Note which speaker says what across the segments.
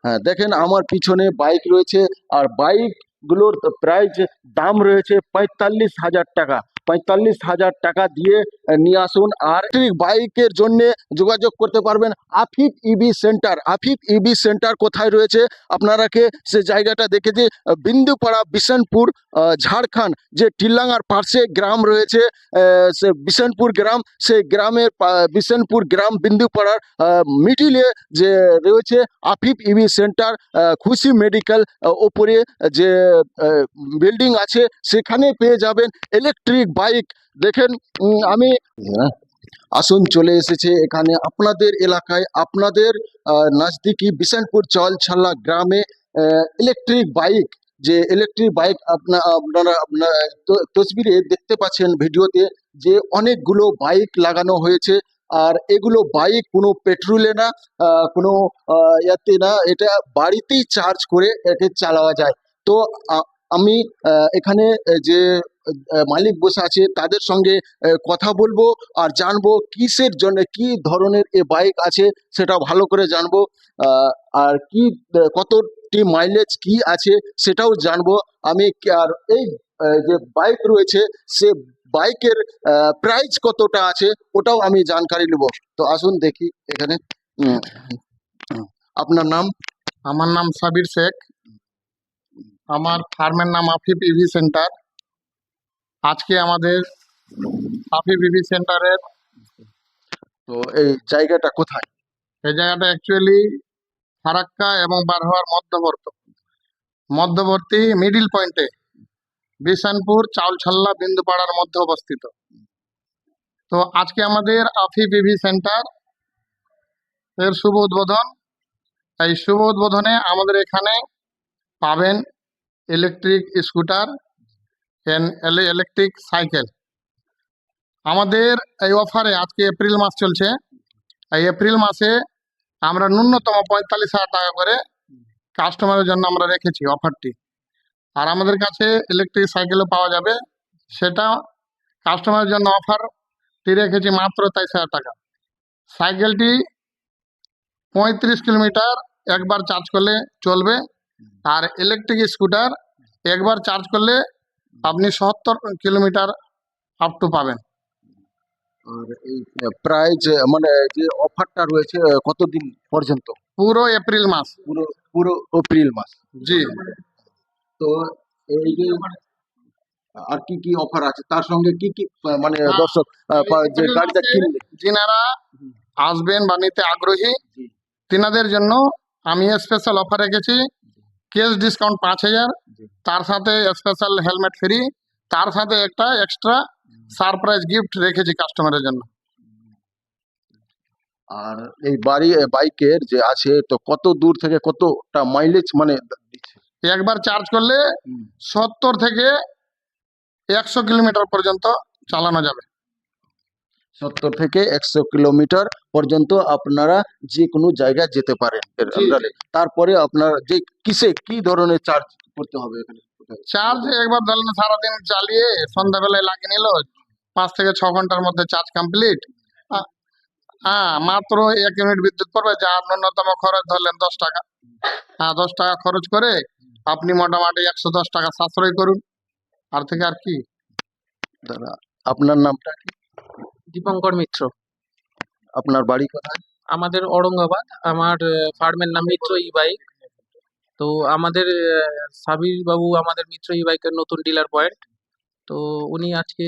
Speaker 1: হ্যাঁ, দেখেন আমার পিছনে বাইক রয়েছে, আর বাইক গুলোর প্রাইস দাম রয়েছে ৪৫,০০০ টাকা। ৪৫,০০০ টাকা দিয়ে নিয়ে আসুন। আর বাইকের জন্য যোগাযোগ করতে পারবেন আফিফ ইবি সেন্টার। আফিফ ইবি সেন্টার কোথায় রয়েছে আপনারাকে সে জায়গাটা দেখেছে, বিন্দুপাড়া বিশনপুর, ঝাড়খণ্ড। যে টিল্লাঙ্গার পাশে গ্রাম রয়েছে, সে বিশনপুর গ্রাম, সেই গ্রামের বিশনপুর গ্রাম বিন্দুপাড়ার মিডিলে যে রয়েছে আফিফ ইবি সেন্টার। খুশি মেডিকেল ওপরে যে বিল্ডিং আছে সেখানে পেয়ে যাবেন ইলেকট্রিক বাইক। দেখেন আমি আসুন চলে এসেছে এখানে আপনাদের এলাকায়, আপনাদের নজদিকি বিশনপুর চলছাল্লা গ্রামে ইলেকট্রিক বাইক। যে ইলেকট্রিক বাইক আপনারা তসবিরে দেখতে পাচ্ছেন ভিডিওতে, যে অনেকগুলো বাইক লাগানো হয়েছে। আর এগুলো বাইক কোনো পেট্রোলে না, কোনো ইয়াতে না, এটা বাড়িতেই চার্জ করে একে চালানো যায়। তো আমি এখানে যে মালিক বসে আছে তাদের সঙ্গে কথা বলবো, আর জানবো কিসের জন্য কি ধরনের এ বাইক আছে সেটা ভালো করে জানবো। আর কি কতটি মাইলেজ কি আছে সেটাও জানবো আমি। আর এই যে বাইক রয়েছে সে বাইকের প্রাইস কতটা আছে ওটাও আমি জানকারি নেব। তো আসুন দেখি এখানে। উম, আপনার নাম?
Speaker 2: আমার নাম সাবির শেখ। আমার ফার্মের নাম আফিফ ইভি সেন্টার। আজকে আমাদের আফিফ ইভি সেন্টারের
Speaker 1: তো এই জায়গাটা কোথায়?
Speaker 2: এই জায়গাটা অ্যাকচুয়ালি ফারাক্কা এবং বারহাওয়ার মধ্যবর্তী মিডিল পয়েন্টে বিশানপুর চাউলছাল্লা বিন্দুপাড়ার মধ্যে অবস্থিত। তো আজকে আমাদের আফিফ ইভি সেন্টার এর শুভ উদ্বোধন। এই শুভ উদ্বোধনে আমাদের এখানে পাবেন ইলেকট্রিক স্কুটার, ইলেকট্রিক সাইকেল। আমাদের এই অফারে আজকে এপ্রিল মাস চলছে। এই এপ্রিল মাসে আমরা ন্যূনতম ৪৫,০০০ টাকা করে কাস্টমারের জন্য আমরা রেখেছি অফারটি। আর আমাদের কাছে ইলেকট্রিক সাইকেলও পাওয়া যাবে, সেটা কাস্টমারের জন্য অফারটি রেখেছি মাত্র ২৩,০০০ টাকা। সাইকেলটি ৩৫ কিলোমিটার একবার চার্জ করলে চলবে। আর ইলেকট্রিক স্কুটার একবার চার্জ করলে আপনি ৭০ কিলোমিটার আপ টু পাবেন।
Speaker 1: আর এই প্রাইস মানে যে অফারটা রয়েছে কতদিন পর্যন্ত?
Speaker 2: পুরো এপ্রিল মাস।
Speaker 1: পুরো পুরো এপ্রিল মাস।
Speaker 2: জি।
Speaker 1: তো এই যে আর কি কি অফার আছে তার সঙ্গে কি কি মানে দর্শক যে গাড়িটা কিনবে,
Speaker 2: যিনারা আসবেন বা নিতে আগ্রহী তিনাদের জন্য আমি স্পেশাল অফার রেখেছি। ক্যাশ ডিসকাউন্ট ৫,০০০, তার সাথে স্পেশাল হেলমেট ফ্রি, তার সাথে একটা এক্সট্রা সারপ্রাইজ গিফট রেখেছি কাস্টমারের জন্য।
Speaker 1: আর এই বাইকের যে আছে তো কত দূর থেকে কতটা মাইলেজ মানে দিচ্ছে?
Speaker 2: একবার চার্জ করলে ৭০ থেকে ১০০ কিলোমিটার পর্যন্ত চালানো যাবে।
Speaker 1: ৭০ থেকে ১০০ কিলোমিটার পর্যন্ত আপনারা যে কোনো জায়গায় যেতে পারেন এর আন্ডারে। তারপরে আপনার যে কি ধরনের চার্জ করতে হবে এখানে?
Speaker 2: চার্জ একবার ধরলেন সারাদিন চালিয়ে সন্ধ্যাবেলায় লাগিয়ে নিল, ৫ থেকে ৬ ঘন্টার মধ্যে চার্জ কমপ্লিট। হ্যাঁ, মাত্র ১ ইউনিট বিদ্যুৎ পড়বে, যার ন্যূনতম খরচ ধরলেন ১০ টাকা। হ্যাঁ, ১০ টাকা খরচ করে আপনি মোটামুটি ১১০ টাকা সাশ্রয় করুন। আর থেকে আর কি।
Speaker 1: দাদা আপনার নামটা কি?
Speaker 3: দীপঙ্কর মিত্র।
Speaker 1: আপনার বাড়ি কোথায়?
Speaker 3: আমাদের ঔরঙ্গাবাদ। আমার ফার্মের নাম মিত্র ই বাইক। তো আমাদের সাবির বাবু আমাদের মিত্র ই বাইকের নতুন ডিলার পয়েন্ট। তো উনি আজকে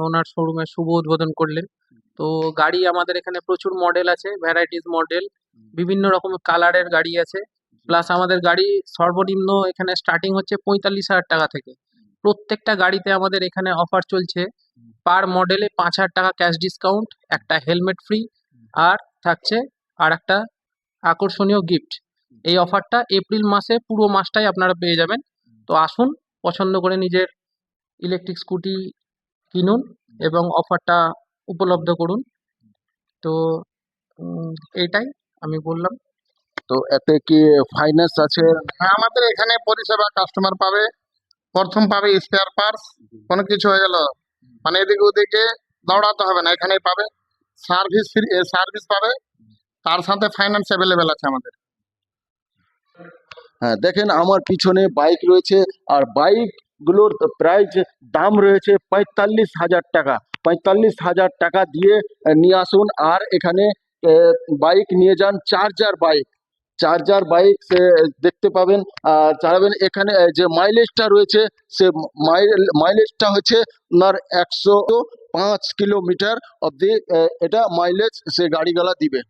Speaker 3: ওনার শোরুমের শুভ উদ্বোধন করলেন। তো গাড়ি আমাদের এখানে প্রচুর মডেল আছে, ভ্যারাইটিস মডেল, বিভিন্ন রকমের কালারের গাড়ি আছে। প্লাস আমাদের গাড়ি সর্বনিম্ন এখানে স্টার্টিং হচ্ছে ৪৫,০০০ টাকা থেকে। প্রত্যেকটা গাড়িতে আমাদের এখানে অফার চলছে, পার মডেলে ৫,০০০ টাকা ক্যাশ ডিসকাউন্ট, একটা হেলমেট ফ্রি, আর থাকছে আর একটা আকর্ষণীয় গিফট। এই অফারটা এপ্রিল মাসে পুরো মাসটাই আপনারা পেয়ে যাবেন। তো আসুন, পছন্দ করে নিজের ইলেকট্রিক স্কুটি কিনুন এবং অফারটা উপলব্ধ করুন। তো এইটাই আমি বললাম।
Speaker 1: তো এতে কি ফাইন্যান্স আছে?
Speaker 2: হ্যাঁ, আমাদের এখানে পরিষেবা কাস্টমার পাবে, প্রথম পাবে স্পেয়ার পার্টস। কোনো কিছু হয়ে গেল মানে এদিকে ওদিকে দৌড়াতে হবে না, এখানেই পাবে। সার্ভিস ফ্রি সার্ভিস পাবে, তার সাথে ফাইন্যান্স অ্যাভেলেবেল আছে আমাদের।
Speaker 1: হ্যাঁ, দেখেন আমার পিছনে বাইক রয়েছে আর বাইকগুলোর প্রাইস দাম রয়েছে 45,000 টাকা। 45,000 টাকা দিয়ে নিয়ে আসুন আর এখানে বাইক নিয়ে যান। চার্জার বাইক সে দেখতে পাবেন। চালাবেন এখানে যে মাইলেজটা রয়েছে সে মাইলেজটা হচ্ছে আপনার 105 কিলোমিটার অবধি এটা মাইলেজ সে গাড়িগুলা দিবে।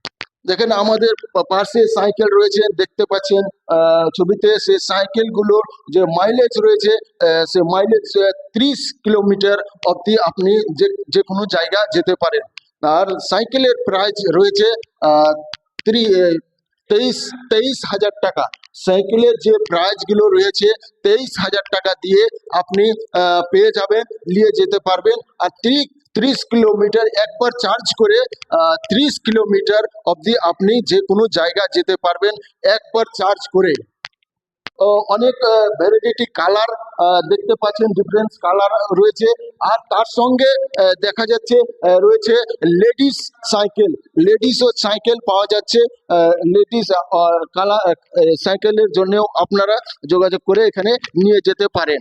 Speaker 1: দেখেন আমাদের পাশে সাইকেল রয়েছে দেখতে পাচ্ছেন ছবিতে। সে সাইকেলগুলোর যে মাইলেজ রয়েছে সে মাইলেজ 30 কিলোমিটার অবধি আপনি যে কোনো জায়গা যেতে পারেন। আর সাইকেলের প্রাইস রয়েছে আহ, ত্রি- 23,000 টাকা। সাইকেলের যে প্রাইসগুলো রয়েছে 23,000 টাকা দিয়ে আপনি পেয়ে যাবেন, নিয়ে যেতে পারবেন। আর 30 কিলোমিটার একবার চার্জ করে 30 কিলোমিটার অবধি আপনি যে কোনো জায়গা যেতে পারবেন একবার চার্জ করে। অনেক ভ্যারাইটি কালার দেখতে পাচ্ছেন, ডিফারেন্স কালার রয়েছে। আর তার সঙ্গে দেখা যাচ্ছে রয়েছে লেডিস সাইকেল। লেডিসও সাইকেল পাওয়া যাচ্ছে। লেডিস কালার সাইকেলের জন্যও আপনারা যোগাযোগ করে এখানে নিয়ে যেতে পারেন।